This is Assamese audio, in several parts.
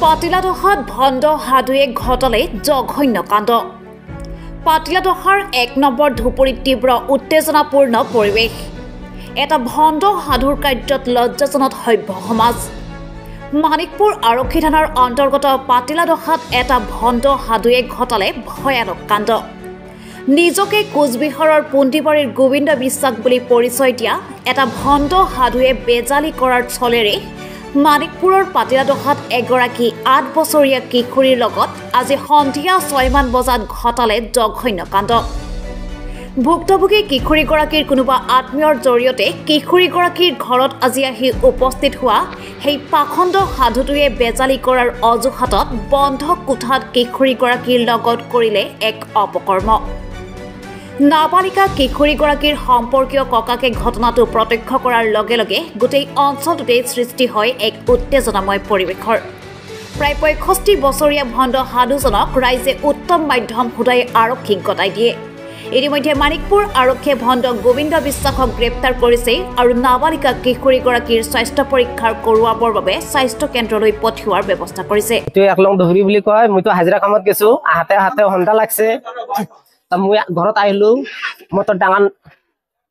পাতিলাদহত ভণ্ড সাধুৱে ঘটালে জঘন্য কাণ্ড পাতিলাদহাৰ ১ নম্বৰ ধুপুৰীত তীব্ৰ উত্তেজনাপূৰ্ণ পৰিৱেশ এটা ভণ্ড সাধুৰ কাৰ্যত লজ্জাজনক সভ্য সমাজ মানিকপুৰ আৰক্ষী থানাৰ অন্তৰ্গত পাতিলাদহাত এটা ভণ্ড সাধুৱে ঘটালে ভয়ানক কাণ্ড নিজকে কোচবিহাৰৰ পুন্তিবাৰীৰ গোবিন্দ বিশ্বাস বুলি পৰিচয় দিয়া এটা ভণ্ড সাধুৱে বেজালি কৰাৰ ছলেৰে মানিকপুৰৰ পাতিলাদহাত এগৰাকী ৮ বছৰীয়া কিশোৰীৰ লগত আজি সন্ধিয়া ৬ মান বজাত ঘটালে জঘন্য কাণ্ড ভুক্তভোগী কিশোৰীগৰাকীৰ কোনোবা আত্মীয়ৰ জৰিয়তে কিশোৰীগৰাকীৰ ঘৰত আজি আহি উপস্থিত হোৱা সেই পাখণ্ড সাধুটোৱে বেজালি কৰাৰ অজুহাতত বন্ধ কোঠাত কিশোৰীগৰাকীৰ লগত কৰিলে এক অপকৰ্ম নাবালিকা কিশোৰীগৰাকীৰ সম্পৰ্কীয় ককাকে ঘটনাটো প্ৰত্যক্ষ কৰাৰ লগে লগে গোটেই অঞ্চলটোতে সৃষ্টি হয় এক উত্তেজনাময় পৰিৱেশৰ প্ৰায় ৬৫ বছৰীয়া ভণ্ড সাধুজনক ৰাইজে উত্তম মাধ্যম সুধাই আৰক্ষীক গতাই দিয়ে ইতিমধ্যে মানিকপুৰ আৰক্ষীয়ে ভণ্ড গোবিন্দ বিশ্বাসক গ্ৰেপ্তাৰ কৰিছে আৰু নাবালিকা কিশোৰীগৰাকীৰ স্বাস্থ্য পৰীক্ষাৰ কৰোৱাবৰ বাবে স্বাস্থ্য কেন্দ্ৰলৈ পঠিওৱাৰ ব্যৱস্থা কৰিছে এইটো একলং ধৰি বুলি কয় মইতো হাজিৰা কামত গৈছো হাতে হাতে হন্ডা লাগছে মই ঘৰত আহিলো মই তো ডাঙৰ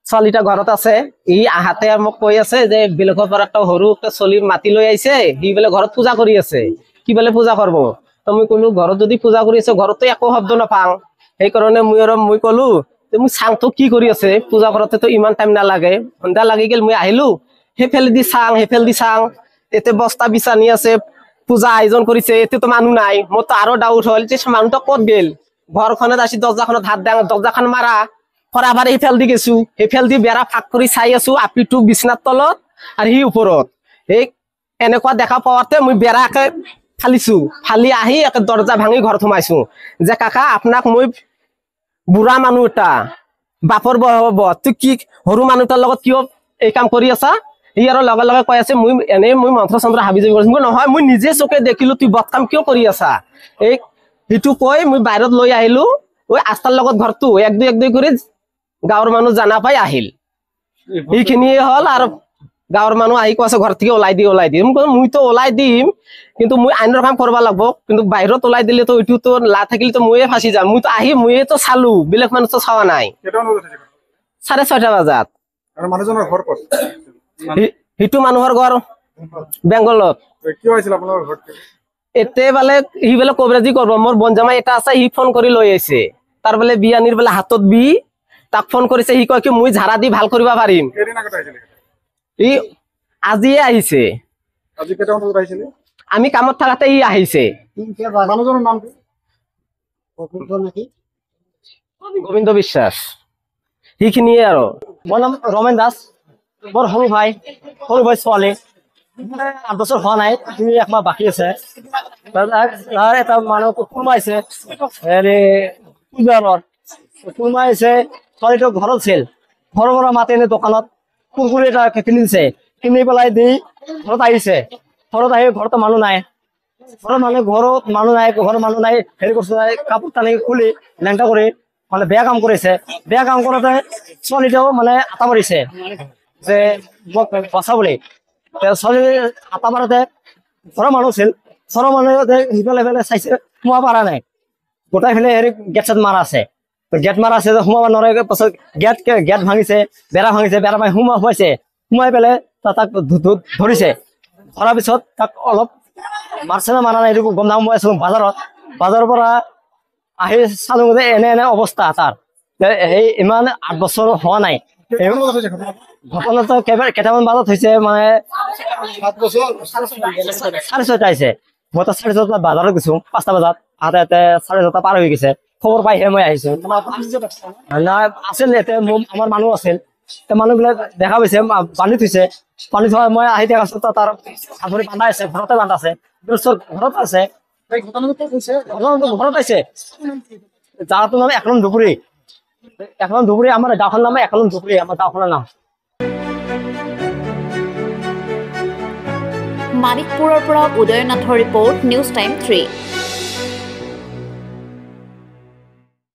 ছোৱালীটা ঘৰত আছে ই আহাতে মোক কৈ আছে যে বিলখৰ পৰা একটা সৰু একটা চলি মাটি লৈ আহিছে সি বোলে ঘৰত পূজা কৰি আছে কি বোলে পূজা কৰিব তো মই কলো ঘৰত যদি পূজা কৰি আছে ঘৰতে একো শব্দ নাপাওঁ সেইকাৰণে মই কলো যে মই চাংটো কি কৰি আছে পূজা কৰোতে তো ইমান টাইম নালাগে হন্ডা লাগি গেল মই আহিলো হেফেল দি চাং এতে বস্তা বিছানি আছে পূজা আয়োজন কৰিছে এতে তো মানুহ নাই মোৰ তো আৰু ডাউট হল যে মানুহটো ক'ত গেল ঘৰখনত আসি দৰ্জাখনত হাত দাং দৰ্জাখন মাৰা ফৰাভাৰ হেফেল দি গেছো হেফেল দি বেৰা ফাক কৰি চাই আছো আপিটো বিছনাৰ তলত আৰু সি ওপৰত এই এনেকুৱা দেখা পাওঁতে মই বেৰাকে ফালিছো ফালি আহি একে দৰ্জা ভাঙি ঘৰত সোমাইছো যে কাকা আপোনাক মই বুঢ়া মানুহ এটা বাপৰ বহব তুই কি সৰু মানুহটাৰ লগত কিয় এই কাম কৰি আছা ই আৰু লগে লগে কৈ আছে মই এনে মই মন্ত্ৰ চন্দ্ৰ হাবি যাবি কৰিছো নহয় মই নিজে চকে দেখিলো তুই বদ কাম কিয় কৰি আছা এই হিটু কৈ মই বাহিৰত লৈ আহিলো ওই আস্তাৰ লগত ঘৰটো এক দুই কৰি গাঁৱৰ মানুহ জানা পাই আহিল এইখিনিয়ে হল আৰু গাঁৱৰ মানুহ আহি কৈছে ঘৰ থেকে ওলাই দিম মইতো ওলাই দিম কিন্তু মই আইনৰ কাম কৰিব লাগিব কিন্তু বাহিৰত ওলাই দিলে তো এইটো তো লা থাকিলে তো ময়ে ফাঁচি যাম মই তো আহি ময়ে তো চালো বেলেগ মানুহ তো চাৱা নাই 6:30 বজাত আৰু মানুহজনৰ ঘৰ ক'ত হিটু মানুহৰ ঘৰ বেংগলত কি হৈছিল আপোনালোকৰ ঘৰত এতে বলে হি বলে কবৰাজি কৰব মোৰ বনজামাই এটা আছে হি ফোন কৰি লৈ আইছে তাৰ বলে বিয়ানিৰ বলে হাতত বি তাক ফোন কৰিছে হি কয় কি মই ঝাড়া দি ভাল কৰিবা পাৰিম কেদিন আগত আহিছিল ই আজিয়ে আহিছে আজি কেটা বজাত আহিছিল আমি কামত থাকাতে ই আহিছে মানুহজনৰ নাম কি গোবিন্দ বিশ্বাস হিখিনিয়ে আৰু মোৰ নাম ৰমেন দাস বৰ সৰু ভাই ছোৱালী ৮ বছৰ হোৱা নাই তুমি একমাহ বাকী আছে এটা মানুহ কোনোবাইছে হেৰি কোনোবাইছে ছোৱালীটো ঘৰত আছিল ঘৰৰ পৰা মাতি এনে দোকানত কুৰকুৰি এটা কিনি দিছে কিনি পেলাই দি ঘৰত আহিছে ঘৰত আহি ঘৰতো মানুহ নাই ঘৰৰ মানুহ নাই হেৰি কৰিছে কাপোৰ টানি খুলি লেংটা কৰি মানে বেয়া কাম কৰিছে বেয়া কাম কৰোঁতে ছোৱালীটোও মানে আটা মাৰিছে যে মোক বচা বুলি ছোৱালী আটা মাৰোতে ঘৰৰ মানুহ আছিল ঘৰৰ মানুহে সিফালে চাইছে সোমাব পৰা নাই গোটাই ফেলে হেৰি গেট চেট মাৰা আছে গেট মাৰা আছে সোমাব নোৱাৰে পাছত গেট ভাঙিছে বেৰা ভাঙি সোমাইছে সোমাই পেলাই তাক ধৰিছে ধৰাৰ পিছত তাক অলপ মাৰছে না মাৰা নাই এইটো গম নাম মই আছো বাজাৰৰ পৰা আহি চালো যে এনে অৱস্থা তাৰ সেই ইমান ৮ বছৰ হোৱা নাই ঘটনাটো কেইটামান বজাত হৈছে মানে 6:30 আহিছে মই তো 6:30 বাজাৰত গৈছো 5টা বজাত আহোঁতে 6:30 পাৰ হৈ গৈছে খবৰ পাইহে মই আহিছো নাই আছিল ইয়াতে আমাৰ মানুহ আছিল মানুহবিলাক দেখা পাইছে পানী থৈছে পানী থোৱা মই আহি দেখাইছো তাৰ হাতৰি বান্ধা আছে ঘৰতে বান্ধা আছে ঘৰত আছে ঘৰত আছে জাগাটোৰ নাম ১ নং ধুবুৰী আমাৰ গাঁওখনৰ নাম ১ নং ধুবুৰী আমাৰ গাঁওখনৰ নাম মানিকপুৰৰ পৰা উদয়নাথৰ ৰিপৰ্ট নিউজ টাইম 3